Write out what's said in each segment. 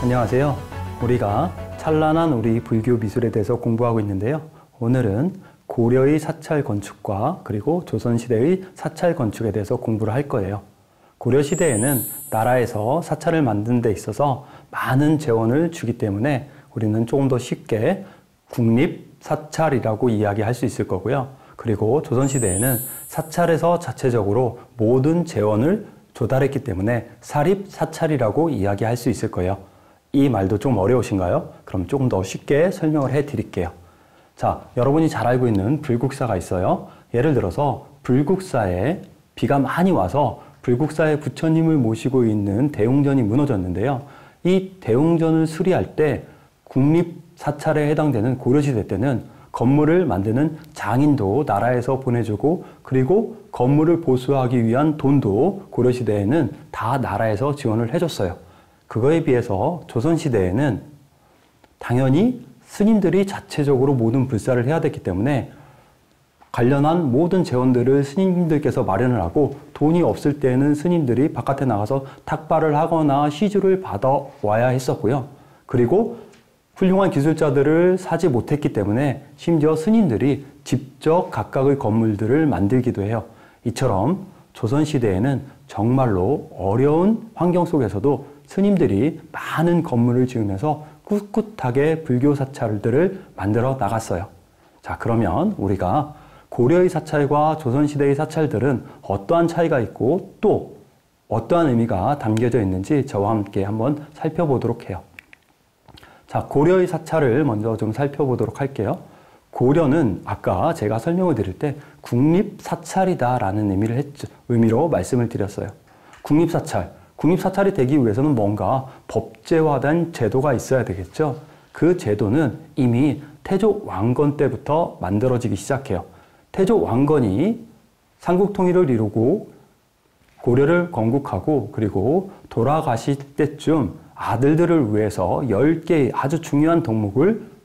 안녕하세요. 우리가 찬란한 우리 불교 미술에 대해서 공부하고 있는데요. 오늘은 고려의 사찰 건축과 그리고 조선시대의 사찰 건축에 대해서 공부를 할 거예요. 고려시대에는 나라에서 사찰을 만드는 데 있어서 많은 재원을 주기 때문에 우리는 조금 더 쉽게 국립사찰이라고 이야기할 수 있을 거고요. 그리고 조선시대에는 사찰에서 자체적으로 모든 재원을 조달했기 때문에 사립사찰이라고 이야기할 수 있을 거예요. 이 말도 좀 어려우신가요? 그럼 조금 더 쉽게 설명을 해 드릴게요. 자, 여러분이 잘 알고 있는 불국사가 있어요. 예를 들어서 불국사에 비가 많이 와서 불국사에 부처님을 모시고 있는 대웅전이 무너졌는데요. 이 대웅전을 수리할 때 국립사찰에 해당되는 고려시대 때는 건물을 만드는 장인도 나라에서 보내주고 그리고 건물을 보수하기 위한 돈도 고려시대에는 다 나라에서 지원을 해줬어요. 그거에 비해서 조선시대에는 당연히 스님들이 자체적으로 모든 불사를 해야 됐기 때문에 관련한 모든 재원들을 스님들께서 마련을 하고 돈이 없을 때는 스님들이 바깥에 나가서 탁발을 하거나 시주를 받아와야 했었고요. 그리고 훌륭한 기술자들을 사지 못했기 때문에 심지어 스님들이 직접 각각의 건물들을 만들기도 해요. 이처럼 조선시대에는 정말로 어려운 환경 속에서도 스님들이 많은 건물을 지으면서 꿋꿋하게 불교 사찰들을 만들어 나갔어요. 자, 그러면 우리가 고려의 사찰과 조선시대의 사찰들은 어떠한 차이가 있고 또 어떠한 의미가 담겨져 있는지 저와 함께 한번 살펴보도록 해요. 자, 고려의 사찰을 먼저 좀 살펴보도록 할게요. 고려는 아까 제가 설명을 드릴 때 국립사찰이다라는 의미로 말씀을 드렸어요. 국립사찰이 되기 위해서는 뭔가 법제화된 제도가 있어야 되겠죠. 그 제도는 이미 태조 왕건 때부터 만들어지기 시작해요. 태조 왕건이 삼국통일을 이루고 고려를 건국하고 그리고 돌아가실 때쯤 아들들을 위해서 10개의 아주 중요한 덕목을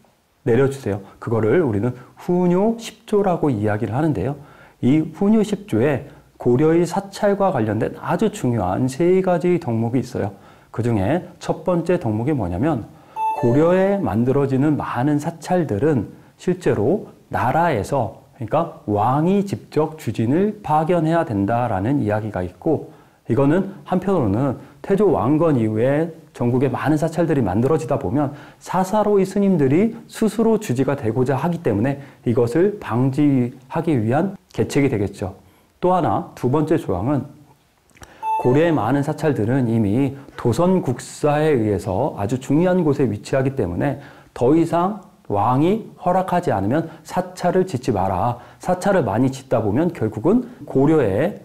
내려주세요. 그거를 우리는 후뉴 10조라고 이야기를 하는데요. 이 후뉴 10조에 고려의 사찰과 관련된 아주 중요한 3가지 덕목이 있어요. 그 중에 첫 번째 덕목이 뭐냐면 고려에 만들어지는 많은 사찰들은 실제로 나라에서 그러니까 왕이 직접 주진을 파견해야 된다라는 이야기가 있고 이거는 한편으로는 태조 왕건 이후에 전국에 많은 사찰들이 만들어지다 보면 사사로이 스님들이 스스로 주지가 되고자 하기 때문에 이것을 방지하기 위한 계책이 되겠죠. 또 하나, 두 번째 조항은 고려의 많은 사찰들은 이미 도선국사에 의해서 아주 중요한 곳에 위치하기 때문에 더 이상 왕이 허락하지 않으면 사찰을 짓지 마라. 사찰을 많이 짓다 보면 결국은 고려의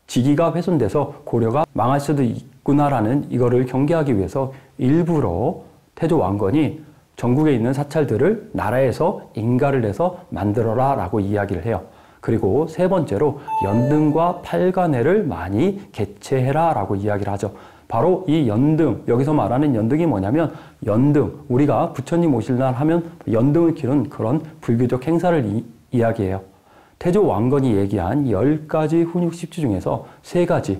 직위가 훼손돼서 고려가 망할 수도 있구나라는 이거를 경계하기 위해서 일부러 태조 왕건이 전국에 있는 사찰들을 나라에서 인가를 해서 만들어라 라고 이야기를 해요. 그리고 세 번째로 연등과 팔관회를 많이 개최해라 라고 이야기를 하죠. 바로 이 연등, 여기서 말하는 연등이 뭐냐면 연등, 우리가 부처님 오실 날 하면 연등을 기른 그런 불교적 행사를 이야기해요. 태조 왕건이 얘기한 10가지 훈육 10주 중에서 3가지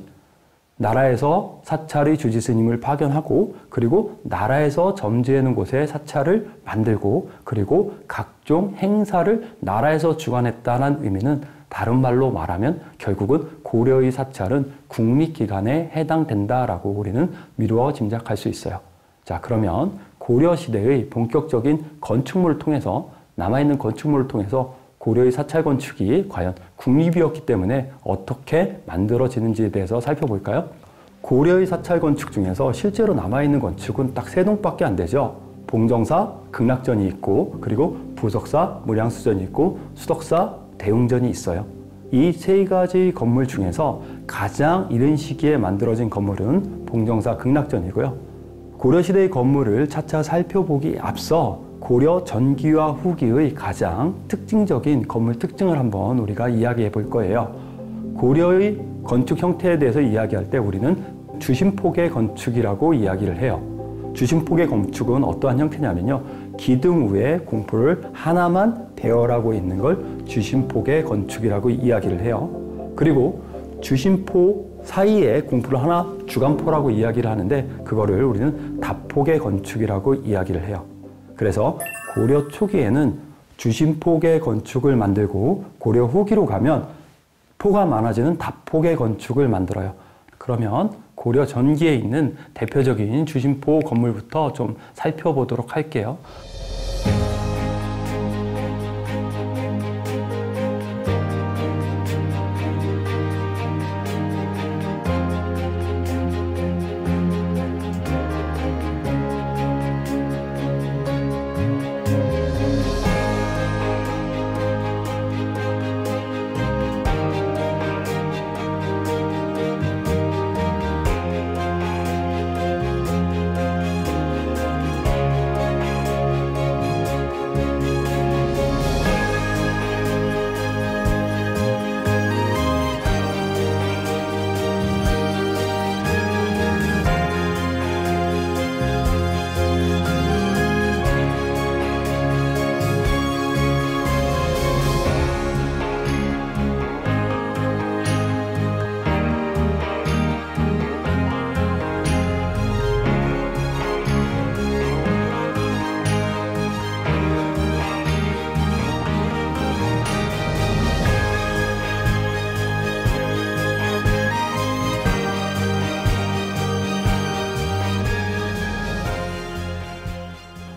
나라에서 사찰의 주지스님을 파견하고 그리고 나라에서 점지하는 곳에 사찰을 만들고 그리고 각종 행사를 나라에서 주관했다는 의미는 다른 말로 말하면 결국은 고려의 사찰은 국립기관에 해당된다라고 우리는 미루어 짐작할 수 있어요. 자, 그러면 고려시대의 본격적인 건축물을 통해서 남아있는 건축물을 통해서 고려의 사찰 건축이 과연 국립이었기 때문에 어떻게 만들어지는지에 대해서 살펴볼까요? 고려의 사찰 건축 중에서 실제로 남아있는 건축은 딱 3동밖에 안 되죠. 봉정사, 극락전이 있고 그리고 부석사, 무량수전이 있고 수덕사, 대웅전이 있어요. 이 3가지 건물 중에서 가장 이른 시기에 만들어진 건물은 봉정사, 극락전이고요. 고려시대의 건물을 차차 살펴보기 앞서 고려 전기와 후기의 가장 특징적인 건물 특징을 한번 우리가 이야기해 볼 거예요. 고려의 건축 형태에 대해서 이야기할 때 우리는 주심폭의 건축이라고 이야기를 해요. 주심폭의 건축은 어떠한 형태냐면요. 기둥 위에 공포를 하나만 배열하고 있는 걸 주심폭의 건축이라고 이야기를 해요. 그리고 주심폭 사이에 공포를 하나 주간포라고 이야기를 하는데 그거를 우리는 다폭의 건축이라고 이야기를 해요. 그래서 고려 초기에는 주심폭의 건축을 만들고 고려 후기로 가면 포가 많아지는 다폭의 건축을 만들어요. 그러면 고려 전기에 있는 대표적인 주심포 건물부터 좀 살펴보도록 할게요.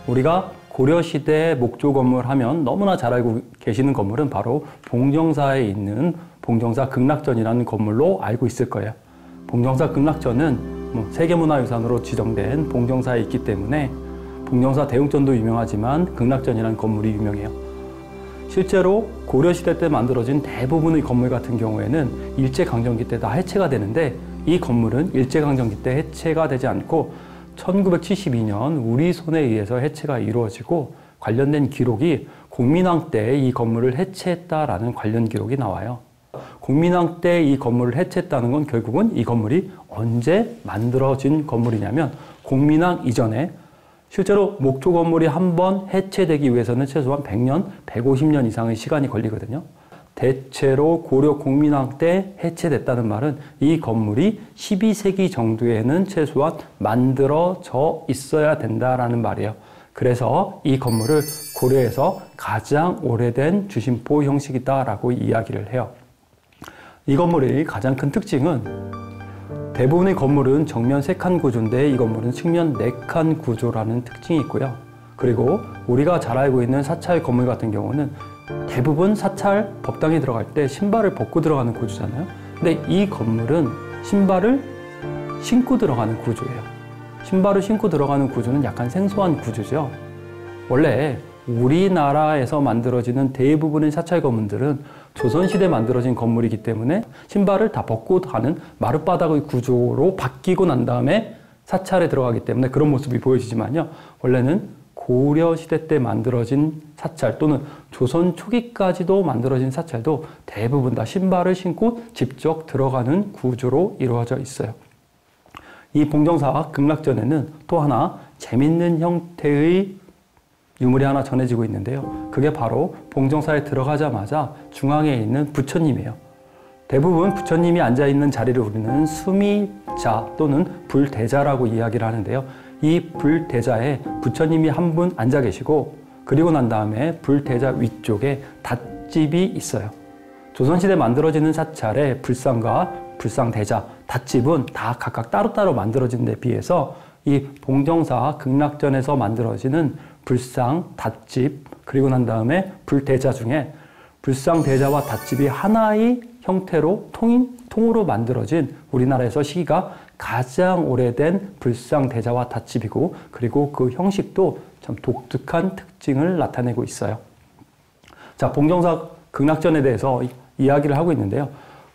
우리가 고려시대 목조 건물 하면 너무나 잘 알고 계시는 건물은 바로 봉정사에 있는 봉정사 극락전이라는 건물로 알고 있을 거예요. 봉정사 극락전은 세계문화유산으로 지정된 봉정사에 있기 때문에 봉정사 대웅전도 유명하지만 극락전이라는 건물이 유명해요. 실제로 고려시대 때 만들어진 대부분의 건물 같은 경우에는 일제강점기 때 다 해체가 되는데 이 건물은 일제강점기 때 해체가 되지 않고 1972년 우리 손에 의해서 해체가 이루어지고 관련된 기록이 공민왕 때 이 건물을 해체했다라는 관련 기록이 나와요. 공민왕 때 이 건물을 해체했다는 건 결국은 이 건물이 언제 만들어진 건물이냐면 공민왕 이전에 실제로 목조 건물이 한번 해체되기 위해서는 최소한 100년, 150년 이상의 시간이 걸리거든요. 대체로 고려 공민왕 때 해체됐다는 말은 이 건물이 12세기 정도에는 최소한 만들어져 있어야 된다라는 말이에요. 그래서 이 건물을 고려에서 가장 오래된 주심포 형식이다라고 이야기를 해요. 이 건물의 가장 큰 특징은 대부분의 건물은 정면 3칸 구조인데 이 건물은 측면 4칸 구조라는 특징이 있고요. 그리고 우리가 잘 알고 있는 사찰 건물 같은 경우는 대부분 사찰 법당에 들어갈 때 신발을 벗고 들어가는 구조잖아요. 근데 이 건물은 신발을 신고 들어가는 구조예요. 신발을 신고 들어가는 구조는 약간 생소한 구조죠. 원래 우리나라에서 만들어지는 대부분의 사찰 건물들은 조선시대에 만들어진 건물이기 때문에 신발을 다 벗고 가는 마룻바닥의 구조로 바뀌고 난 다음에 사찰에 들어가기 때문에 그런 모습이 보여지지만요. 원래는 고려시대 때 만들어진 사찰 또는 조선 초기까지도 만들어진 사찰도 대부분 다 신발을 신고 직접 들어가는 구조로 이루어져 있어요. 이 봉정사 극락전에는 또 하나 재밌는 형태의 유물이 하나 전해지고 있는데요. 그게 바로 봉정사에 들어가자마자 중앙에 있는 부처님이에요. 대부분 부처님이 앉아있는 자리를 우리는 수미자 또는 불대자라고 이야기를 하는데요. 이 불대자에 부처님이 한 분 앉아 계시고 그리고 난 다음에 불대자 위쪽에 닷집이 있어요. 조선시대 만들어지는 사찰의 불상과 불상대자, 닷집은 다 각각 따로따로 만들어진 데 비해서 이 봉정사 극락전에서 만들어지는 불상, 닷집, 그리고 난 다음에 불대자 중에 불상, 대자와 닷집이 하나의 형태로 통으로 만들어진 우리나라에서 시기가 가장 오래된 불상, 대자와 닷집이고 그리고 그 형식도 참 독특한 특징을 나타내고 있어요. 자, 봉정사 극락전에 대해서 이야기를 하고 있는데요.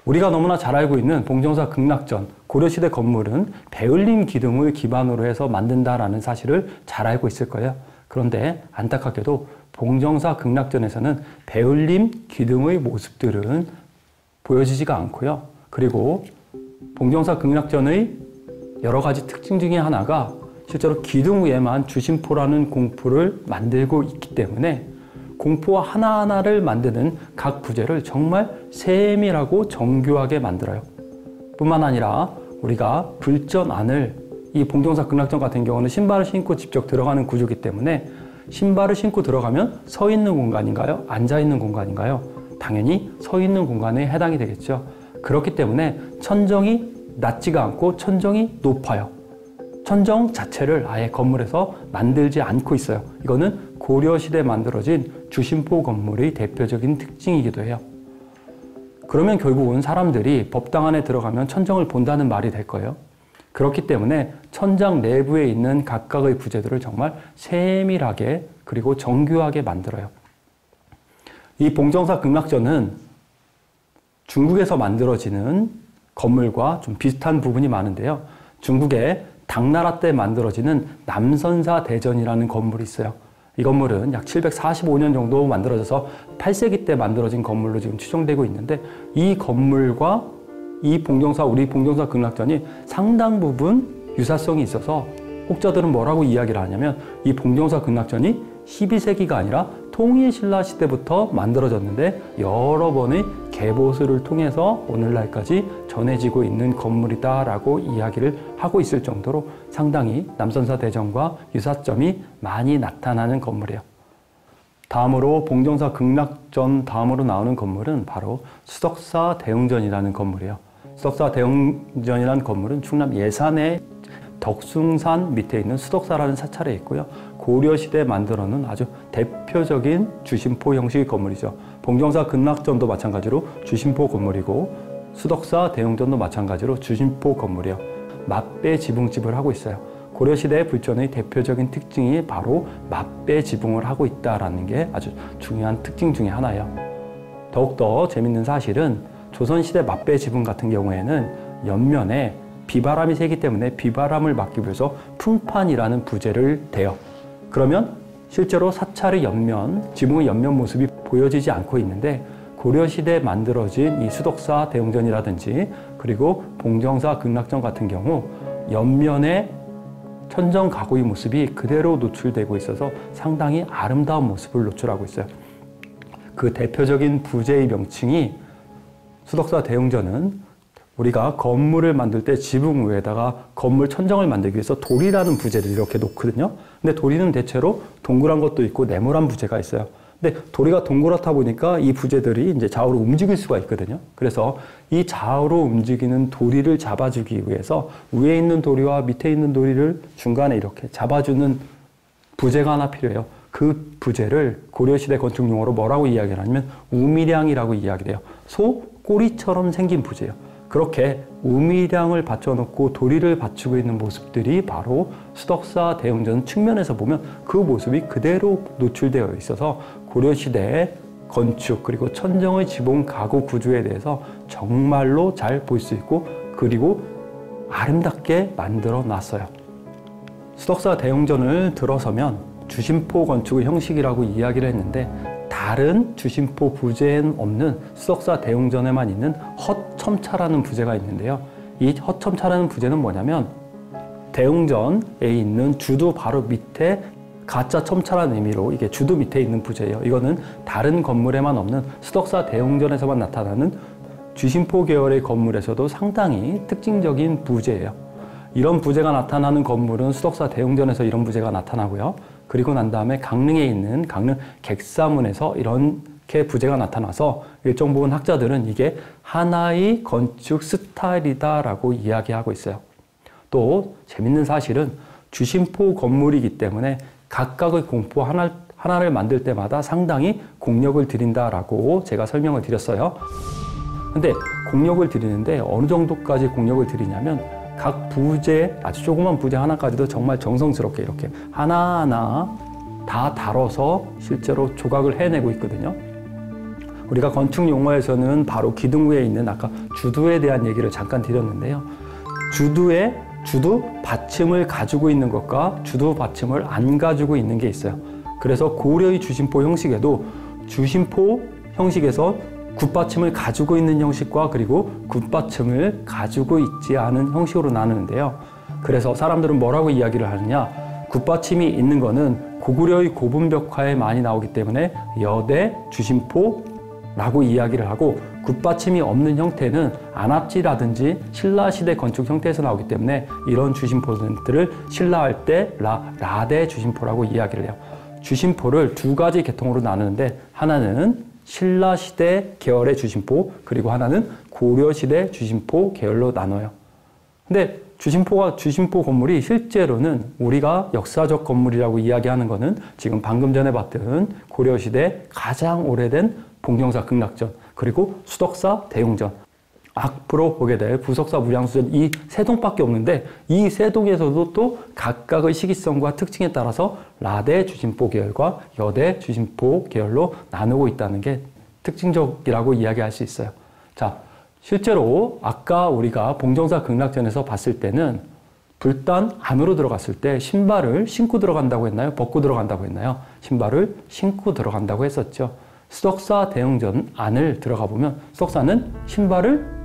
우리가 너무나 잘 알고 있는 봉정사 극락전, 고려시대 건물은 배울림 기둥을 기반으로 해서 만든다라는 사실을 잘 알고 있을 거예요. 그런데 안타깝게도 봉정사 극락전에서는 배울림 기둥의 모습들은 보여지지가 않고요. 그리고 봉정사 극락전의 여러 가지 특징 중에 하나가 실제로 기둥 위에만 주심포라는 공포를 만들고 있기 때문에 공포 하나하나를 만드는 각 부재를 정말 세밀하고 정교하게 만들어요. 뿐만 아니라 우리가 불전 안을 이 봉정사 극락전 같은 경우는 신발을 신고 직접 들어가는 구조이기 때문에 신발을 신고 들어가면 서 있는 공간인가요? 앉아 있는 공간인가요? 당연히 서 있는 공간에 해당이 되겠죠. 그렇기 때문에 천정이 낮지가 않고 천정이 높아요. 천정 자체를 아예 건물에서 만들지 않고 있어요. 이거는 고려시대에 만들어진 주심포 건물의 대표적인 특징이기도 해요. 그러면 결국은 사람들이 법당 안에 들어가면 천정을 본다는 말이 될 거예요. 그렇기 때문에 천장 내부에 있는 각각의 부재들을 정말 세밀하게 그리고 정교하게 만들어요. 이 봉정사 극락전은 중국에서 만들어지는 건물과 좀 비슷한 부분이 많은데요. 중국의 당나라 때 만들어지는 남선사 대전이라는 건물이 있어요. 이 건물은 약 745년 정도 만들어져서 8세기 때 만들어진 건물로 지금 추정되고 있는데 이 건물과 이 봉정사, 우리 봉정사 극락전이 상당 부분 유사성이 있어서 혹자들은 뭐라고 이야기를 하냐면 이 봉정사 극락전이 12세기가 아니라 통일신라 시대부터 만들어졌는데 여러 번의 개보수를 통해서 오늘날까지 전해지고 있는 건물이다라고 이야기를 하고 있을 정도로 상당히 남선사 대전과 유사점이 많이 나타나는 건물이에요. 다음으로 봉정사 극락전 다음으로 나오는 건물은 바로 수덕사 대웅전이라는 건물이에요. 수덕사 대웅전이라는 건물은 충남 예산의 덕숭산 밑에 있는 수덕사라는 사찰에 있고요. 고려시대에 만들어 놓은 아주 대표적인 주심포 형식의 건물이죠. 봉정사 극락전도 마찬가지로 주심포 건물이고 수덕사 대웅전도 마찬가지로 주심포 건물이요. 맞배 지붕집을 하고 있어요. 고려시대의 불전의 대표적인 특징이 바로 맞배 지붕을 하고 있다는 게 아주 중요한 특징 중에 하나예요. 더욱더 재밌는 사실은 조선시대 맞배 지붕 같은 경우에는 옆면에 비바람이 세기 때문에 비바람을 막기 위해서 풍판이라는 부재를 대요. 그러면 실제로 사찰의 옆면, 지붕의 옆면 모습이 보여지지 않고 있는데 고려시대에 만들어진 이 수덕사 대웅전이라든지 그리고 봉정사 극락전 같은 경우 옆면에 천정 가구의 모습이 그대로 노출되고 있어서 상당히 아름다운 모습을 노출하고 있어요. 그 대표적인 부재의 명칭이 수덕사 대웅전은 우리가 건물을 만들 때 지붕 위에다가 건물 천정을 만들기 위해서 돌이라는 부재를 이렇게 놓거든요. 근데 돌이는 대체로 동그란 것도 있고 네모난 부재가 있어요. 근데 도리가 동그랗다 보니까 이 부재들이 이제 좌우로 움직일 수가 있거든요. 그래서 이 좌우로 움직이는 도리를 잡아주기 위해서 위에 있는 도리와 밑에 있는 도리를 중간에 이렇게 잡아주는 부재가 하나 필요해요. 그 부재를 고려시대 건축 용어로 뭐라고 이야기를 하냐면 우미량이라고 이야기를 해요. 소 꼬리처럼 생긴 부재예요. 그렇게 우미량을 받쳐놓고 도리를 받치고 있는 모습들이 바로 수덕사 대웅전 측면에서 보면 그 모습이 그대로 노출되어 있어서 고려시대의 건축 그리고 천정의 지붕 가구 구조에 대해서 정말로 잘 볼 수 있고 그리고 아름답게 만들어 놨어요. 수덕사 대웅전을 들어서면 주심포 건축의 형식이라고 이야기를 했는데 다른 주심포 부재엔 없는 수덕사 대웅전에만 있는 헛첨차라는 부재가 있는데요. 이 헛첨차라는 부재는 뭐냐면 대웅전에 있는 주도 바로 밑에 가짜 첨차라는 의미로 이게 주도 밑에 있는 부재예요. 이거는 다른 건물에만 없는 수덕사 대웅전에서만 나타나는 주심포 계열의 건물에서도 상당히 특징적인 부재예요. 이런 부재가 나타나는 건물은 수덕사 대웅전에서 이런 부재가 나타나고요. 그리고 난 다음에 강릉에 있는 강릉 객사문에서 이렇게 부재가 나타나서 일정 부분 학자들은 이게 하나의 건축 스타일이다라고 이야기하고 있어요. 또 재밌는 사실은 주심포 건물이기 때문에 각각의 공포 하나를 만들 때마다 상당히 공력을 들인다라고 제가 설명을 드렸어요. 근데 공력을 들이는데 어느 정도까지 공력을 들이냐면 각 부재, 아주 조그만 부재 하나까지도 정말 정성스럽게 이렇게 하나하나 다 다뤄서 실제로 조각을 해내고 있거든요. 우리가 건축 용어에서는 바로 기둥 위에 있는 아까 주두에 대한 얘기를 잠깐 드렸는데요. 주두 받침을 가지고 있는 것과 주두 받침을 안 가지고 있는 게 있어요. 그래서 고려의 주심포 형식에도 주심포 형식에서 굿받침을 가지고 있는 형식과 그리고 굿받침을 가지고 있지 않은 형식으로 나누는데요. 그래서 사람들은 뭐라고 이야기를 하느냐? 굿받침이 있는 거는 고구려의 고분벽화에 많이 나오기 때문에 여대 주심포라고 이야기를 하고 굿받침이 없는 형태는 안압지라든지 신라시대 건축 형태에서 나오기 때문에 이런 주심포들을 신라할 때 라대 주심포라고 이야기를 해요. 주심포를 두 가지 계통으로 나누는데 하나는 신라시대 계열의 주심포, 그리고 하나는 고려시대 주심포 계열로 나눠요. 근데 주심포 건물이 실제로는 우리가 역사적 건물이라고 이야기하는 거는 지금 방금 전에 봤던 고려시대 가장 오래된 봉정사 극락전, 그리고 수덕사 대웅전, 앞으로 보게 될 부석사 무량수전, 이 세 동밖에 없는데 이 세 동에서도 또 각각의 시기성과 특징에 따라서 라대 주심포 계열과 여대 주심포 계열로 나누고 있다는 게 특징적이라고 이야기할 수 있어요. 자, 실제로 아까 우리가 봉정사 극락전에서 봤을 때는 불단 안으로 들어갔을 때 신발을 신고 들어간다고 했나요? 벗고 들어간다고 했나요? 신발을 신고 들어간다고 했었죠. 수덕사 대웅전 안을 들어가 보면 수덕사는 신발을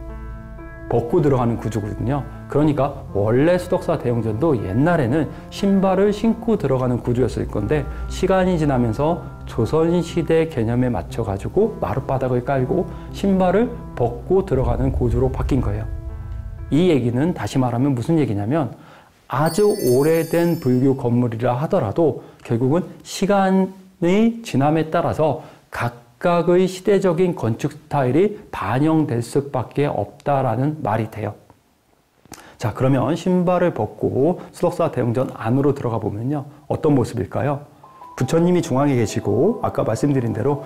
벗고 들어가는 구조거든요. 그러니까 원래 수덕사 대웅전도 옛날에는 신발을 신고 들어가는 구조였을 건데 시간이 지나면서 조선시대 개념에 맞춰가지고 마룻바닥을 깔고 신발을 벗고 들어가는 구조로 바뀐 거예요. 이 얘기는 다시 말하면 무슨 얘기냐면 아주 오래된 불교 건물이라 하더라도 결국은 시간의 지남에 따라서 각각의 시대적인 건축 스타일이 반영될 수밖에 없다라는 말이 돼요. 자, 그러면 신발을 벗고 수덕사 대웅전 안으로 들어가 보면요, 어떤 모습일까요? 부처님이 중앙에 계시고 아까 말씀드린 대로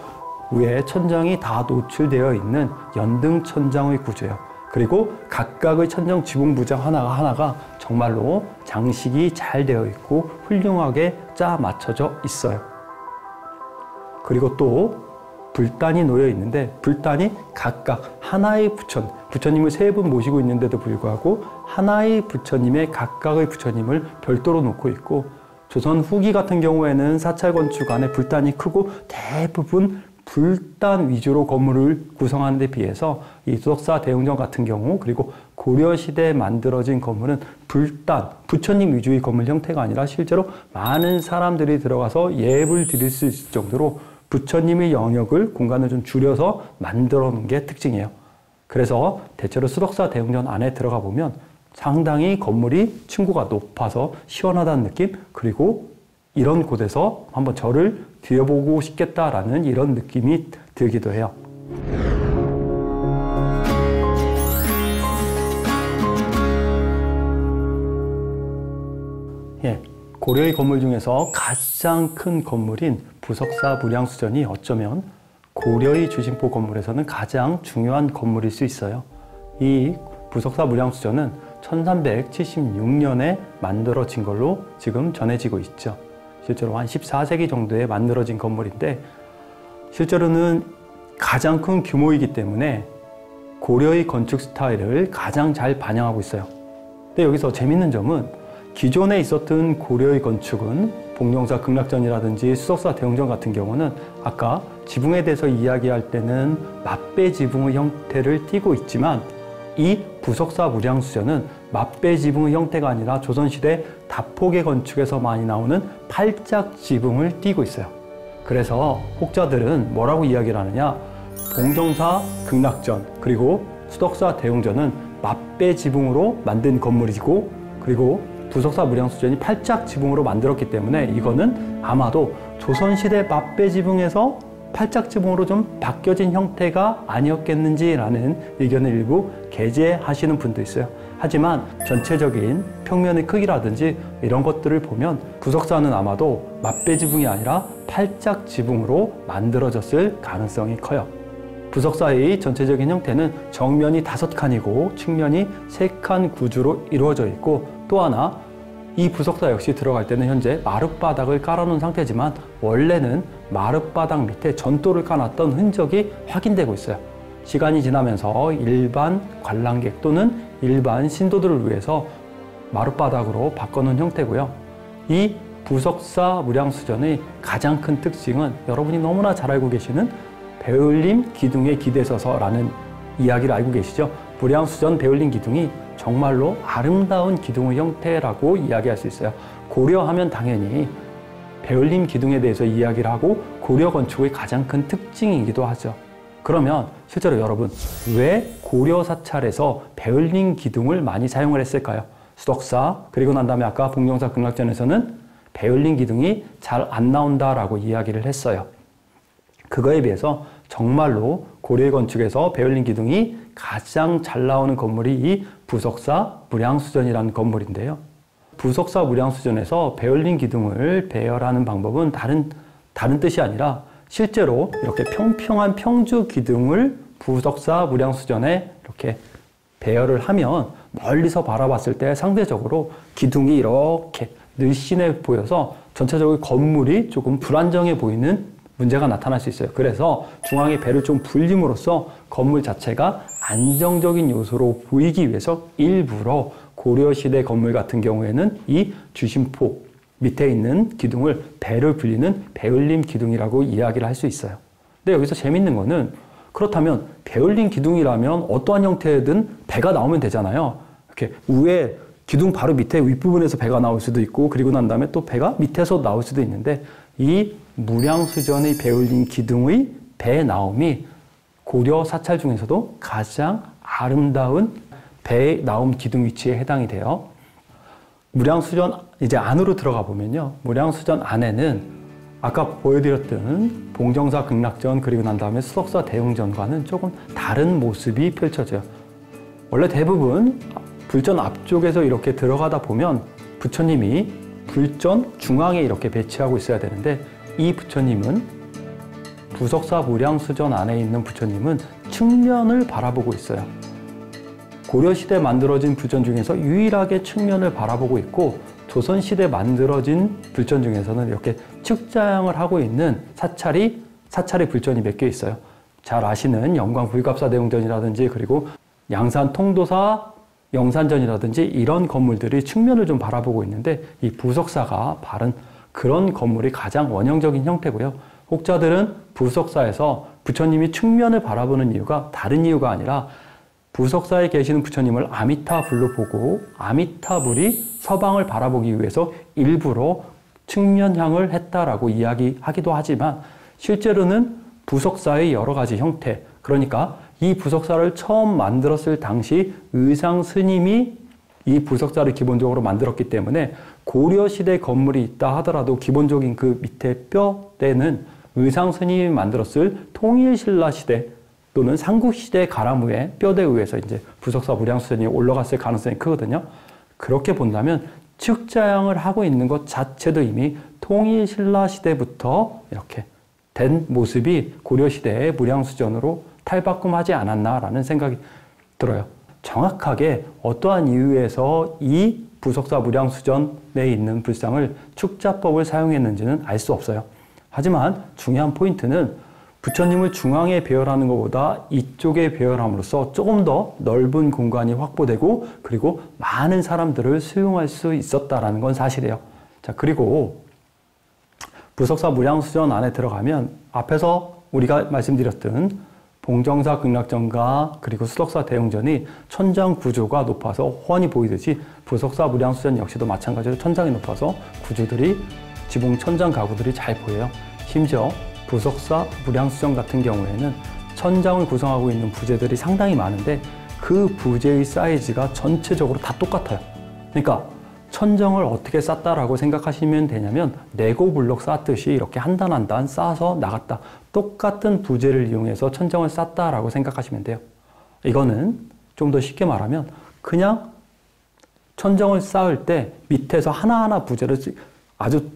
위에 천장이 다 노출되어 있는 연등 천장의 구조예요. 그리고 각각의 천정 지붕 부장 하나가 정말로 장식이 잘 되어 있고 훌륭하게 짜 맞춰져 있어요. 그리고 또 불단이 놓여 있는데 불단이 각각 하나의 부처님을 세 분 모시고 있는데도 불구하고 하나의 부처님의 각각의 부처님을 별도로 놓고 있고, 조선 후기 같은 경우에는 사찰 건축 안에 불단이 크고 대부분 불단 위주로 건물을 구성하는 데 비해서 이 수덕사 대웅전 같은 경우, 그리고 고려시대에 만들어진 건물은 불단, 부처님 위주의 건물 형태가 아니라 실제로 많은 사람들이 들어가서 예불 드릴 수 있을 정도로 부처님의 영역을, 공간을 좀 줄여서 만들어 놓은 게 특징이에요. 그래서 대체로 수덕사 대웅전 안에 들어가 보면 상당히 건물이 층고가 높아서 시원하다는 느낌, 그리고 이런 곳에서 한번 절을 드려보고 싶겠다라는 이런 느낌이 들기도 해요. 고려의 건물 중에서 가장 큰 건물인 부석사 무량수전이 어쩌면 고려의 주심포 건물에서는 가장 중요한 건물일 수 있어요. 이 부석사 무량수전은 1376년에 만들어진 걸로 지금 전해지고 있죠. 실제로 한 14세기 정도에 만들어진 건물인데 실제로는 가장 큰 규모이기 때문에 고려의 건축 스타일을 가장 잘 반영하고 있어요. 근데 여기서 재밌는 점은 기존에 있었던 고려의 건축은 봉정사 극락전이라든지 수덕사 대웅전 같은 경우는 아까 지붕에 대해서 이야기할 때는 맞배 지붕의 형태를 띠고 있지만 이 부석사 무량수전은 맞배 지붕의 형태가 아니라 조선시대 다포계 건축에서 많이 나오는 팔짝 지붕을 띠고 있어요. 그래서 혹자들은 뭐라고 이야기를 하느냐, 봉정사 극락전 그리고 수덕사 대웅전은 맞배 지붕으로 만든 건물이고, 그리고 부석사 무량수전이 팔짝 지붕으로 만들었기 때문에 이거는 아마도 조선시대 맞배 지붕에서 팔짝 지붕으로 좀 바뀌어진 형태가 아니었겠는지라는 의견을 일부 게재하시는 분도 있어요. 하지만 전체적인 평면의 크기라든지 이런 것들을 보면 부석사는 아마도 맞배 지붕이 아니라 팔짝 지붕으로 만들어졌을 가능성이 커요. 부석사의 전체적인 형태는 정면이 5칸이고 측면이 3칸 구조로 이루어져 있고, 또 하나 이 부석사 역시 들어갈 때는 현재 마룻바닥을 깔아놓은 상태지만 원래는 마룻바닥 밑에 전도를 까놨던 흔적이 확인되고 있어요. 시간이 지나면서 일반 관람객 또는 일반 신도들을 위해서 마룻바닥으로 바꿔놓은 형태고요. 이 부석사 무량수전의 가장 큰 특징은 여러분이 너무나 잘 알고 계시는 배울림 기둥에 기대서서라는 이야기를 알고 계시죠? 무량수전 배울림 기둥이 정말로 아름다운 기둥의 형태라고 이야기할 수 있어요. 고려하면 당연히 배울림 기둥에 대해서 이야기를 하고 고려 건축의 가장 큰 특징이기도 하죠. 그러면 실제로 여러분 왜 고려 사찰에서 베을린 기둥을 많이 사용을 했을까요? 수덕사 그리고 난 다음에 아까 봉정사 극락전에서는 베을린 기둥이 잘 안 나온다라고 이야기를 했어요. 그거에 비해서 정말로 고려 건축에서 베을린 기둥이 가장 잘 나오는 건물이 이 부석사 무량수전이라는 건물인데요. 부석사 무량수전에서 베을린 기둥을 배열하는 방법은 다른 뜻이 아니라 실제로 이렇게 평평한 평주 기둥을 부석사 무량수전에 이렇게 배열을 하면 멀리서 바라봤을 때 상대적으로 기둥이 이렇게 늘씬해 보여서 전체적으로 건물이 조금 불안정해 보이는 문제가 나타날 수 있어요. 그래서 중앙에 배를 좀 불림으로써 건물 자체가 안정적인 요소로 보이기 위해서 일부러 고려시대 건물 같은 경우에는 이 주심포 밑에 있는 기둥을 배를 불리는 베을림 기둥이라고 이야기를 할 수 있어요. 근데 여기서 재밌는 거는 그렇다면 베을림 기둥이라면 어떠한 형태든 배가 나오면 되잖아요. 이렇게 위에 기둥 바로 밑에 윗부분에서 배가 나올 수도 있고 그리고 난 다음에 또 배가 밑에서 나올 수도 있는데 이 무량수전의 베을린 기둥의 배 나옴이 고려 사찰 중에서도 가장 아름다운 배 나옴 기둥 위치에 해당이 돼요. 무량수전 이제 안으로 들어가 보면요. 무량수전 안에는 아까 보여드렸던 봉정사 극락전 그리고 난 다음에 수덕사 대웅전과는 조금 다른 모습이 펼쳐져요. 원래 대부분 불전 앞쪽에서 이렇게 들어가다 보면 부처님이 불전 중앙에 이렇게 배치하고 있어야 되는데 이 부처님은 부석사 무량수전 안에 있는 부처님은 측면을 바라보고 있어요. 고려시대 만들어진 불전 중에서 유일하게 측면을 바라보고 있고 조선시대 만들어진 불전 중에서는 이렇게 측자양을 하고 있는 사찰의 불전이 몇 개 있어요. 잘 아시는 영광 불갑사 대웅전이라든지 그리고 양산 통도사 영산전이라든지 이런 건물들이 측면을 좀 바라보고 있는데 이 부석사가 바른 그런 건물이 가장 원형적인 형태고요. 혹자들은 부석사에서 부처님이 측면을 바라보는 이유가 다른 이유가 아니라 부석사에 계시는 부처님을 아미타불로 보고 아미타불이 서방을 바라보기 위해서 일부러 측면향을 했다라고 이야기하기도 하지만 실제로는 부석사의 여러 가지 형태, 그러니까 이 부석사를 처음 만들었을 당시 의상 스님이 이 부석사를 기본적으로 만들었기 때문에 고려시대 건물이 있다 하더라도 기본적인 그 밑에 뼈대는 의상 스님이 만들었을 통일신라 시대 또는 삼국시대 가라무의 뼈대에 의해서 이제 부석사 무량수전이 올라갔을 가능성이 크거든요. 그렇게 본다면 측자양을 하고 있는 것 자체도 이미 통일신라 시대부터 이렇게 된 모습이 고려시대의 무량수전으로 탈바꿈하지 않았나라는 생각이 들어요. 정확하게 어떠한 이유에서 이 부석사 무량수전에 있는 불상을 축자법을 사용했는지는 알 수 없어요. 하지만 중요한 포인트는 부처님을 중앙에 배열하는 것보다 이쪽에 배열함으로써 조금 더 넓은 공간이 확보되고 그리고 많은 사람들을 수용할 수 있었다는 건 사실이에요. 자, 그리고 부석사 무량수전 안에 들어가면 앞에서 우리가 말씀드렸던 봉정사 극락전과 그리고 수덕사 대웅전이 천장 구조가 높아서 훤히 보이듯이 부석사 무량수전 역시도 마찬가지로 천장이 높아서 구조들이 지붕 천장 가구들이 잘 보여요. 심지어 부석사 무량수전 같은 경우에는 천장을 구성하고 있는 부재들이 상당히 많은데 그 부재의 사이즈가 전체적으로 다 똑같아요. 그러니까 천정을 어떻게 쌌다라고 생각하시면 되냐면 레고 블록 쌓듯이 이렇게 한 단 한 단 쌓아서 나갔다. 똑같은 부재를 이용해서 천정을 쌌다라고 생각하시면 돼요. 이거는 좀 더 쉽게 말하면 그냥 천정을 쌓을 때 밑에서 하나하나 부재를 아주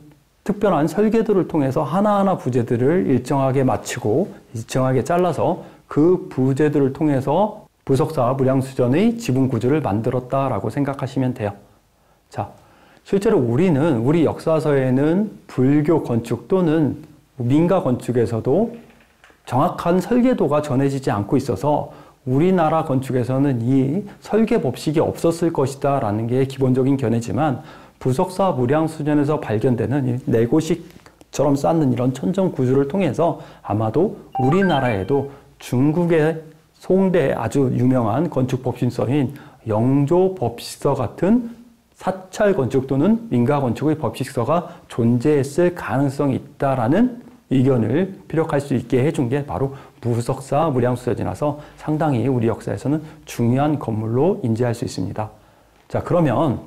특별한 설계도를 통해서 하나하나 부재들을 일정하게 맞추고 일정하게 잘라서 그 부재들을 통해서 부석사 무량수전의 지붕 구조를 만들었다라고 생각하시면 돼요. 자, 실제로 우리 역사서에는 불교 건축 또는 민가 건축에서도 정확한 설계도가 전해지지 않고 있어서 우리나라 건축에서는 이 설계 법칙이 없었을 것이다 라는 게 기본적인 견해지만 부석사 무량수전에서 발견되는 이 레고식처럼 쌓는 이런 천정 구조를 통해서 아마도 우리나라에도 중국의 송대의 아주 유명한 건축 법신서인 영조 법식서 같은 사찰 건축 또는 민가 건축의 법식서가 존재했을 가능성이 있다라는 이견을 피력할 수 있게 해준 게 바로 무석사 무량수전이라서 상당히 우리 역사에서는 중요한 건물로 인지할 수 있습니다. 자, 그러면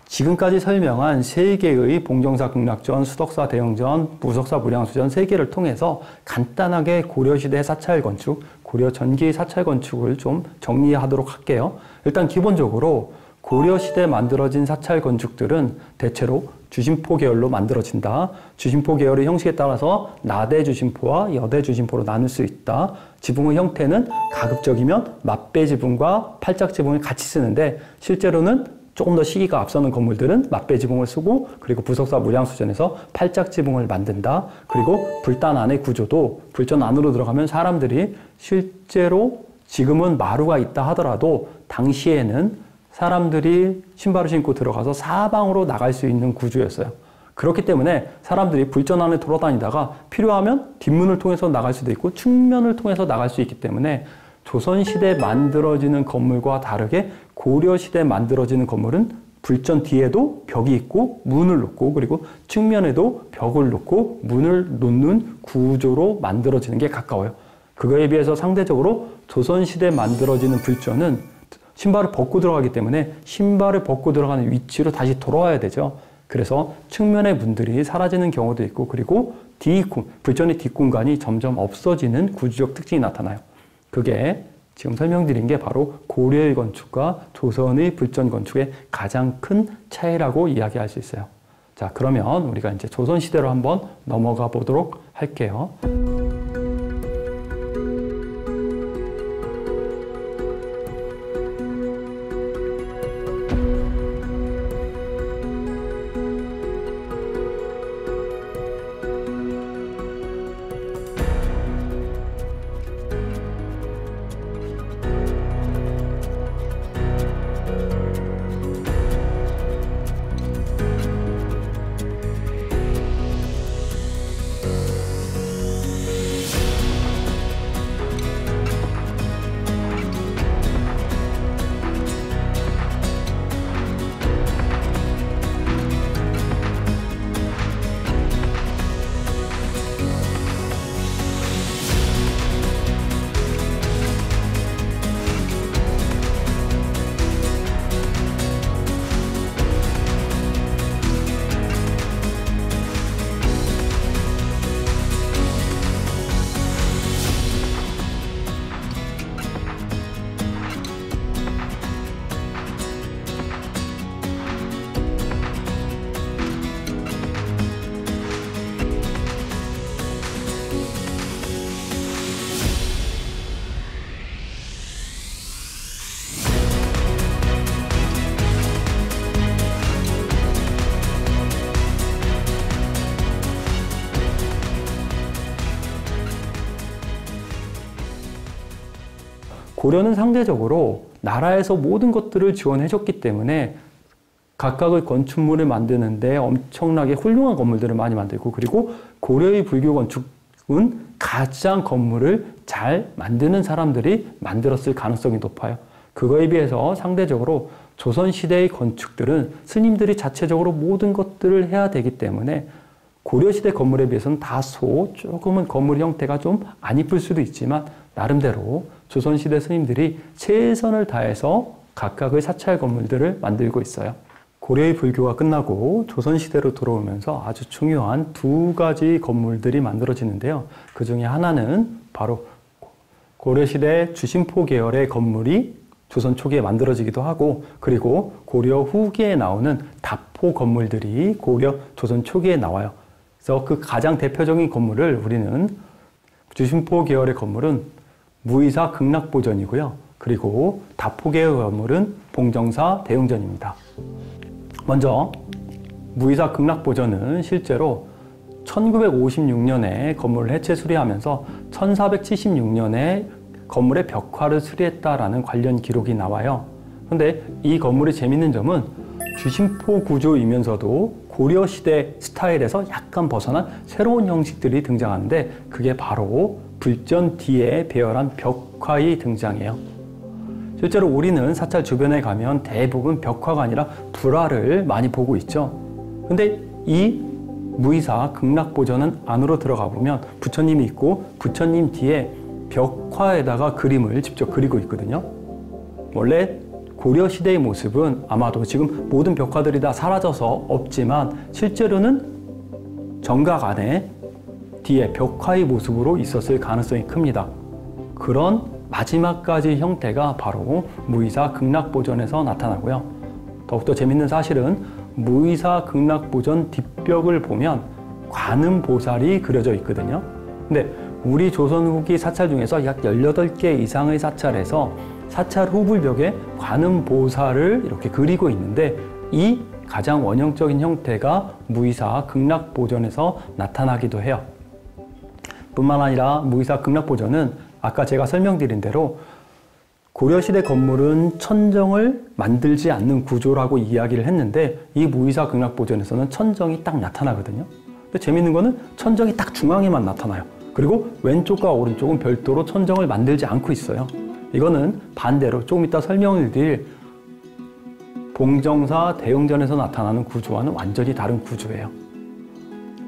지금까지 설명한 세 개의 봉정사 극락전, 수덕사 대영전, 무석사 무량수전 세 개를 통해서 간단하게 고려시대 사찰 건축, 고려 전기 사찰 건축을 좀 정리하도록 할게요. 일단 기본적으로 고려시대에 만들어진 사찰 건축들은 대체로 주심포 계열로 만들어진다. 주심포 계열의 형식에 따라서 나대 주심포와 여대 주심포로 나눌 수 있다. 지붕의 형태는 가급적이면 맞배 지붕과 팔짝 지붕을 같이 쓰는데 실제로는 조금 더 시기가 앞서는 건물들은 맞배 지붕을 쓰고 그리고 부석사 무량수전에서 팔짝 지붕을 만든다. 그리고 불단 안의 구조도 불전 안으로 들어가면 사람들이 실제로 지금은 마루가 있다 하더라도 당시에는 사람들이 신발을 신고 들어가서 사방으로 나갈 수 있는 구조였어요. 그렇기 때문에 사람들이 불전 안에 돌아다니다가 필요하면 뒷문을 통해서 나갈 수도 있고 측면을 통해서 나갈 수 있기 때문에 조선시대에 만들어지는 건물과 다르게 고려시대에 만들어지는 건물은 불전 뒤에도 벽이 있고 문을 놓고 그리고 측면에도 벽을 놓고 문을 놓는 구조로 만들어지는 게 가까워요. 그거에 비해서 상대적으로 조선시대에 만들어지는 불전은 신발을 벗고 들어가기 때문에 신발을 벗고 들어가는 위치로 다시 돌아와야 되죠. 그래서 측면의 문들이 사라지는 경우도 있고 그리고 불전의 뒷공간이 점점 없어지는 구조적 특징이 나타나요. 그게 지금 설명드린 게 바로 고려의 건축과 조선의 불전 건축의 가장 큰 차이라고 이야기할 수 있어요. 자, 그러면 우리가 이제 조선시대로 한번 넘어가 보도록 할게요. 고려는 상대적으로 나라에서 모든 것들을 지원해줬기 때문에 각각의 건축물을 만드는데 엄청나게 훌륭한 건물들을 많이 만들고 그리고 고려의 불교 건축은 가장 건물을 잘 만드는 사람들이 만들었을 가능성이 높아요. 그거에 비해서 상대적으로 조선시대의 건축들은 스님들이 자체적으로 모든 것들을 해야 되기 때문에 고려시대 건물에 비해서는 다소 조금은 건물 형태가 좀 안 이쁠 수도 있지만 나름대로 조선시대 스님들이 최선을 다해서 각각의 사찰 건물들을 만들고 있어요. 고려의 불교가 끝나고 조선시대로 들어오면서 아주 중요한 두 가지 건물들이 만들어지는데요. 그 중에 하나는 바로 고려시대 주심포 계열의 건물이 조선 초기에 만들어지기도 하고 그리고 고려 후기에 나오는 다포 건물들이 고려 조선 초기에 나와요. 그래서 그 가장 대표적인 건물을 우리는 주심포 계열의 건물은 무의사 극락보전이고요. 그리고 다포 계열 건물은 봉정사 대웅전입니다. 먼저 무의사 극락보전은 실제로 1956년에 건물을 해체 수리하면서 1476년에 건물의 벽화를 수리했다라는 관련 기록이 나와요. 그런데 이 건물의 재밌는 점은 주심포 구조이면서도 고려시대 스타일에서 약간 벗어난 새로운 형식들이 등장하는데 그게 바로 불전 뒤에 배열한 벽화의 등장이에요. 실제로 우리는 사찰 주변에 가면 대부분 벽화가 아니라 불화를 많이 보고 있죠. 근데 이 무의사 극락보전은 안으로 들어가 보면 부처님이 있고 부처님 뒤에 벽화에다가 그림을 직접 그리고 있거든요. 원래 고려시대의 모습은 아마도 지금 모든 벽화들이 다 사라져서 없지만 실제로는 정각 안에 뒤에 벽화의 모습으로 있었을 가능성이 큽니다. 그런 마지막까지 형태가 바로 무의사 극락보전에서 나타나고요. 더욱더 재밌는 사실은 무의사 극락보전 뒷벽을 보면 관음보살이 그려져 있거든요. 근데 우리 조선 후기 사찰 중에서 약 18개 이상의 사찰에서 사찰 후불벽에 관음보살을 이렇게 그리고 있는데 이 가장 원형적인 형태가 무의사 극락보전에서 나타나기도 해요. 뿐만 아니라 무의사 극락보전은 아까 제가 설명드린 대로 고려시대 건물은 천정을 만들지 않는 구조라고 이야기를 했는데 이 무의사 극락보전에서는 천정이 딱 나타나거든요. 근데 재밌는 거는 천정이 딱 중앙에만 나타나요. 그리고 왼쪽과 오른쪽은 별도로 천정을 만들지 않고 있어요. 이거는 반대로 조금 이따 설명을 드릴 봉정사 대웅전에서 나타나는 구조와는 완전히 다른 구조예요.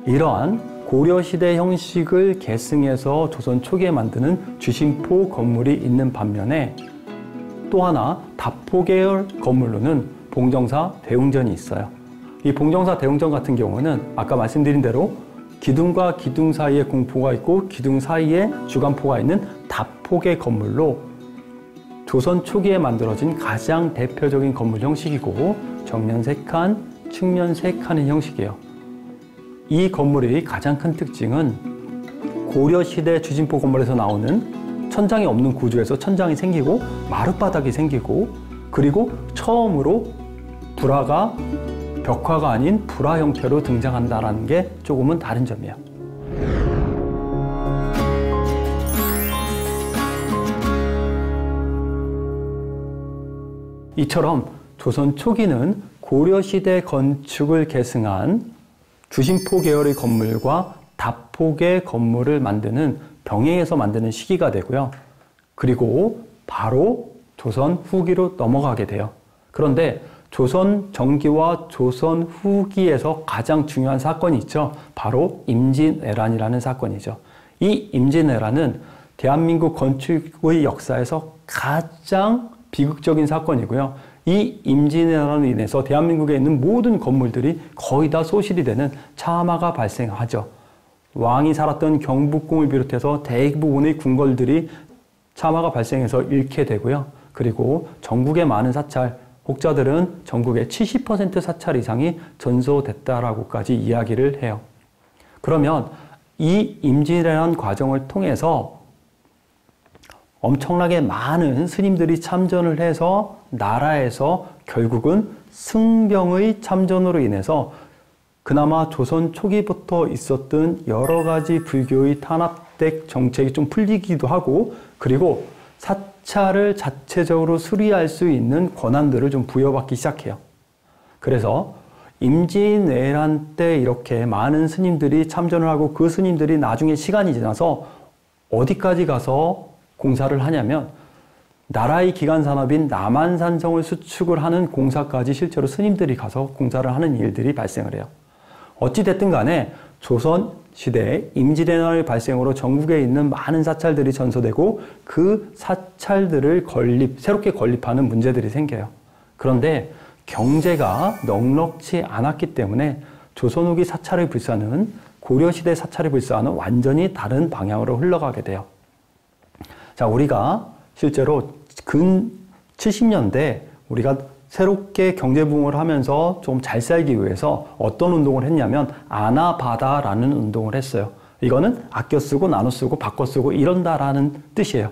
이러한 고려시대 형식을 계승해서 조선 초기에 만드는 주심포 건물이 있는 반면에 또 하나 다포 계열 건물로는 봉정사 대웅전이 있어요. 이 봉정사 대웅전 같은 경우는 아까 말씀드린 대로 기둥과 기둥 사이에 공포가 있고 기둥 사이에 주간포가 있는 다포계 건물로 조선 초기에 만들어진 가장 대표적인 건물 형식이고 정면 3칸, 측면 3칸의 형식이에요. 이 건물의 가장 큰 특징은 고려시대 주심포 건물에서 나오는 천장이 없는 구조에서 천장이 생기고 마룻바닥이 생기고 그리고 처음으로 불화가 벽화가 아닌 불화 형태로 등장한다는 게 조금은 다른 점이에요. 이처럼 조선 초기는 고려시대 건축을 계승한 주심포 계열의 건물과 다포계 건물을 만드는 병행해서 만드는 시기가 되고요. 그리고 바로 조선 후기로 넘어가게 돼요. 그런데 조선 전기와 조선 후기에서 가장 중요한 사건이 있죠. 바로 임진왜란이라는 사건이죠. 이 임진왜란은 대한민국 건축의 역사에서 가장 비극적인 사건이고요. 이 임진왜란으로 인해서 대한민국에 있는 모든 건물들이 거의 다 소실이 되는 참화가 발생하죠. 왕이 살았던 경복궁을 비롯해서 대부분의 궁궐들이 참화가 발생해서 잃게 되고요. 그리고 전국의 많은 사찰, 혹자들은 전국의 70% 사찰 이상이 전소됐다라고까지 이야기를 해요. 그러면 이 임진왜란 과정을 통해서 엄청나게 많은 스님들이 참전을 해서 나라에서 결국은 승병의 참전으로 인해서 그나마 조선 초기부터 있었던 여러 가지 불교의 탄압댁 정책이 좀 풀리기도 하고 그리고 사찰을 자체적으로 수리할 수 있는 권한들을 좀 부여받기 시작해요. 그래서 임진왜란 때 이렇게 많은 스님들이 참전을 하고 그 스님들이 나중에 시간이 지나서 어디까지 가서 공사를 하냐면 나라의 기간 산업인 남한산성을 수축을 하는 공사까지 실제로 스님들이 가서 공사를 하는 일들이 발생을 해요. 어찌됐든 간에 조선 시대에 임진왜란의 발생으로 전국에 있는 많은 사찰들이 전소되고 그 사찰들을 새롭게 건립하는 문제들이 생겨요. 그런데 경제가 넉넉지 않았기 때문에 조선 후기 사찰의 불사는 고려시대 사찰의 불사와는 완전히 다른 방향으로 흘러가게 돼요. 자, 우리가 실제로 근 70년대 우리가 새롭게 경제부흥을 하면서 좀 잘 살기 위해서 어떤 운동을 했냐면 아나바다라는 운동을 했어요. 이거는 아껴 쓰고 나눠 쓰고 바꿔 쓰고 이런다라는 뜻이에요.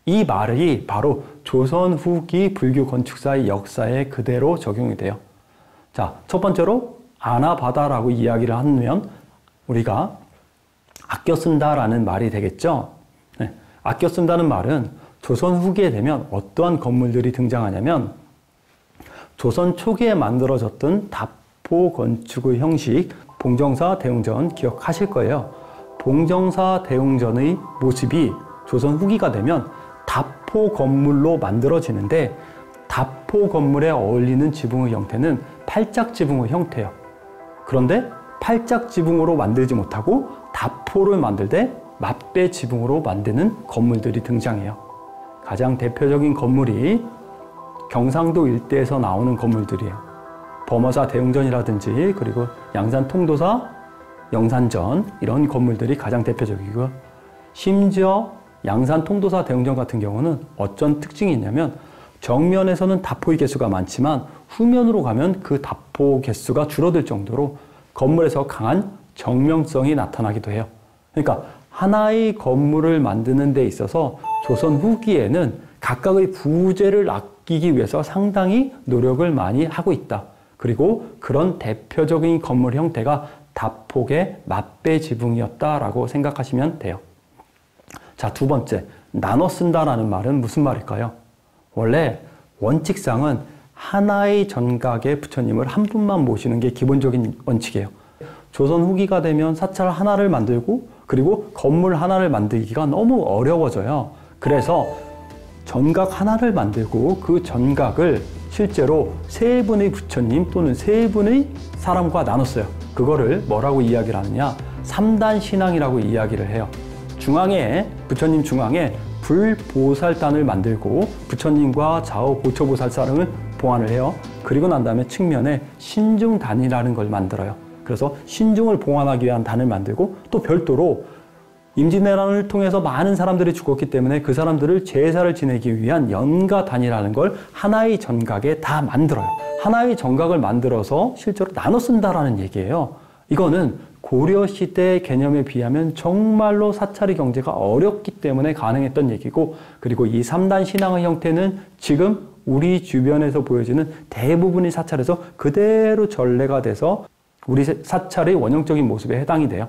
이 말이 바로 조선 후기 불교 건축사의 역사에 그대로 적용이 돼요. 자, 첫 번째로 아나바다라고 이야기를 하면 우리가 아껴 쓴다라는 말이 되겠죠. 네. 아껴 쓴다는 말은 조선 후기에 되면 어떠한 건물들이 등장하냐면 조선 초기에 만들어졌던 다포 건축의 형식, 봉정사 대웅전 기억하실 거예요. 봉정사 대웅전의 모습이 조선 후기가 되면 다포 건물로 만들어지는데 다포 건물에 어울리는 지붕의 형태는 팔짝 지붕의 형태예요. 그런데 팔짝 지붕으로 만들지 못하고 다포를 만들 때 맞배 지붕으로 만드는 건물들이 등장해요. 가장 대표적인 건물이 경상도 일대에서 나오는 건물들이에요. 범어사 대웅전이라든지 그리고 양산 통도사 영산전 이런 건물들이 가장 대표적이고요. 심지어 양산 통도사 대웅전 같은 경우는 어떤 특징이 있냐면 정면에서는 다포의 개수가 많지만 후면으로 가면 그 다포 개수가 줄어들 정도로 건물에서 강한 정명성이 나타나기도 해요. 그러니까 하나의 건물을 만드는 데 있어서 조선 후기에는 각각의 부재를 아끼기 위해서 상당히 노력을 많이 하고 있다. 그리고 그런 대표적인 건물 형태가 다폭의 맞배 지붕이었다라고 생각하시면 돼요. 자, 두 번째, 나눠 쓴다라는 말은 무슨 말일까요? 원래 원칙상은 하나의 전각의 부처님을 한 분만 모시는 게 기본적인 원칙이에요. 조선 후기가 되면 사찰 하나를 만들고 그리고 건물 하나를 만들기가 너무 어려워져요. 그래서 전각 하나를 만들고 그 전각을 실제로 세 분의 부처님 또는 세 분의 사람과 나눴어요. 그거를 뭐라고 이야기를 하느냐? 3단 신앙이라고 이야기를 해요. 중앙에, 부처님 중앙에 불보살단을 만들고 부처님과 좌우 보초보살사름을 봉안을 해요. 그리고 난 다음에 측면에 신중단이라는 걸 만들어요. 그래서 신중을 봉안하기 위한 단을 만들고 또 별도로 임진왜란을 통해서 많은 사람들이 죽었기 때문에 그 사람들을 제사를 지내기 위한 연가단이라는 걸 하나의 전각에 다 만들어요. 하나의 전각을 만들어서 실제로 나눠 쓴다라는 얘기예요. 이거는 고려시대 개념에 비하면 정말로 사찰의 경제가 어렵기 때문에 가능했던 얘기고, 그리고 이 3단 신앙의 형태는 지금 우리 주변에서 보여지는 대부분의 사찰에서 그대로 전래가 돼서 우리 사찰의 원형적인 모습에 해당이 돼요.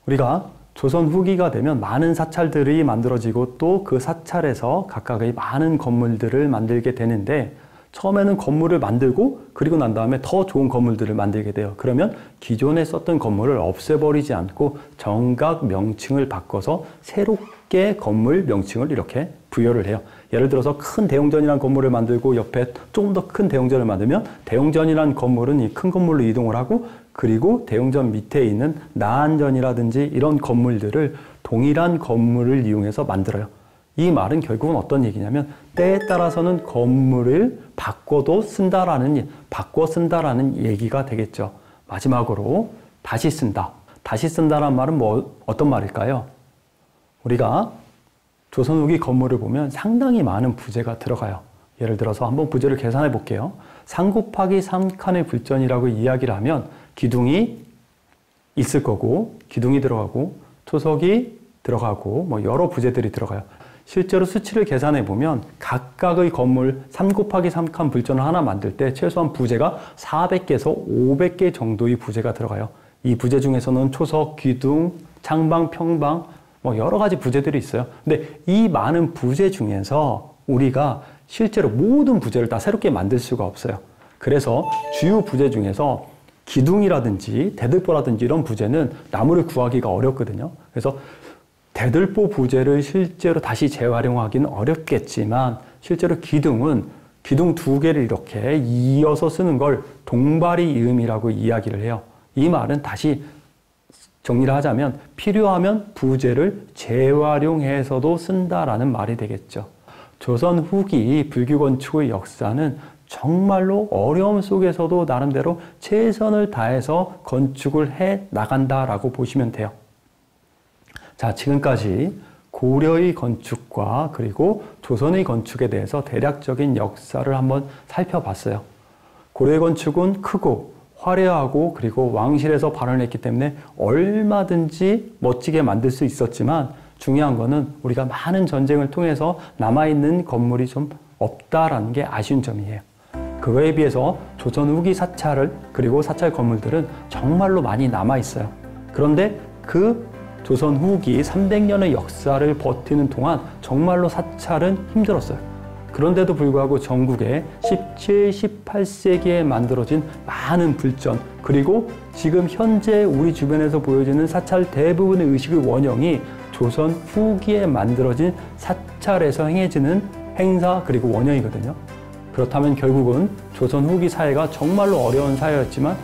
우리가 조선 후기가 되면 많은 사찰들이 만들어지고 또 그 사찰에서 각각의 많은 건물들을 만들게 되는데, 처음에는 건물을 만들고 그리고 난 다음에 더 좋은 건물들을 만들게 돼요. 그러면 기존에 썼던 건물을 없애버리지 않고 정각 명칭을 바꿔서 새롭게 건물 명칭을 이렇게 부여를 해요. 예를 들어서 큰 대웅전이라는 건물을 만들고 옆에 좀 더 큰 대웅전을 만들면 대웅전이라는 건물은 이 큰 건물로 이동을 하고, 그리고 대웅전 밑에 있는 나안전이라든지 이런 건물들을 동일한 건물을 이용해서 만들어요. 이 말은 결국은 어떤 얘기냐면 때에 따라서는 건물을 바꿔 쓴다라는 얘기가 되겠죠. 마지막으로 다시 쓴다. 다시 쓴다라는 말은 어떤 말일까요? 우리가 조선 후기 건물을 보면 상당히 많은 부재가 들어가요. 예를 들어서 한번 부재를 계산해 볼게요. 3 곱하기 3칸의 불전이라고 이야기를 하면 기둥이 있을 거고, 기둥이 들어가고 초석이 들어가고 뭐 여러 부재들이 들어가요. 실제로 수치를 계산해 보면 각각의 건물 3 곱하기 3칸 불전을 하나 만들 때 최소한 부재가 400개에서 500개 정도의 부재가 들어가요. 이 부재 중에서는 초석, 기둥, 창방, 평방 뭐 여러 가지 부재들이 있어요. 근데 이 많은 부재 중에서 우리가 실제로 모든 부재를 다 새롭게 만들 수가 없어요. 그래서 주요 부재 중에서 기둥이라든지 대들보라든지 이런 부재는 나무를 구하기가 어렵거든요. 그래서 대들보 부재를 실제로 다시 재활용하기는 어렵겠지만, 실제로 기둥은 기둥 2개를 이렇게 이어서 쓰는 걸 동발이 이음이라고 이야기를 해요. 이 말은 다시 정리를 하자면 필요하면 부재를 재활용해서도 쓴다라는 말이 되겠죠. 조선 후기 불교 건축의 역사는 정말로 어려움 속에서도 나름대로 최선을 다해서 건축을 해 나간다라고 보시면 돼요. 자, 지금까지 고려의 건축과 그리고 조선의 건축에 대해서 대략적인 역사를 한번 살펴봤어요. 고려의 건축은 크고 화려하고 그리고 왕실에서 발원했기 때문에 얼마든지 멋지게 만들 수 있었지만, 중요한 거는 우리가 많은 전쟁을 통해서 남아있는 건물이 좀 없다라는 게 아쉬운 점이에요. 그거에 비해서 조선 후기 사찰을 그리고 사찰 건물들은 정말로 많이 남아있어요. 그런데 그 조선 후기 300년의 역사를 버티는 동안 정말로 사찰은 힘들었어요. 그런데도 불구하고 전국에 17, 18세기에 만들어진 많은 불전, 그리고 지금 현재 우리 주변에서 보여지는 사찰 대부분의 의식의 원형이 조선 후기에 만들어진 사찰에서 행해지는 행사 그리고 원형이거든요. 그렇다면 결국은 조선 후기 사회가 정말로 어려운 사회였지만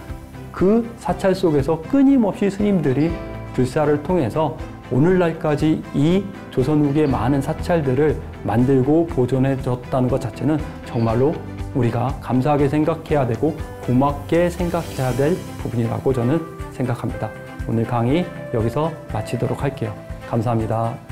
그 사찰 속에서 끊임없이 스님들이 불사를 통해서 오늘날까지 이 조선 후기의 많은 사찰들을 만들고 보존해 줬다는 것 자체는 정말로 우리가 감사하게 생각해야 되고 고맙게 생각해야 될 부분이라고 저는 생각합니다. 오늘 강의 여기서 마치도록 할게요. 감사합니다.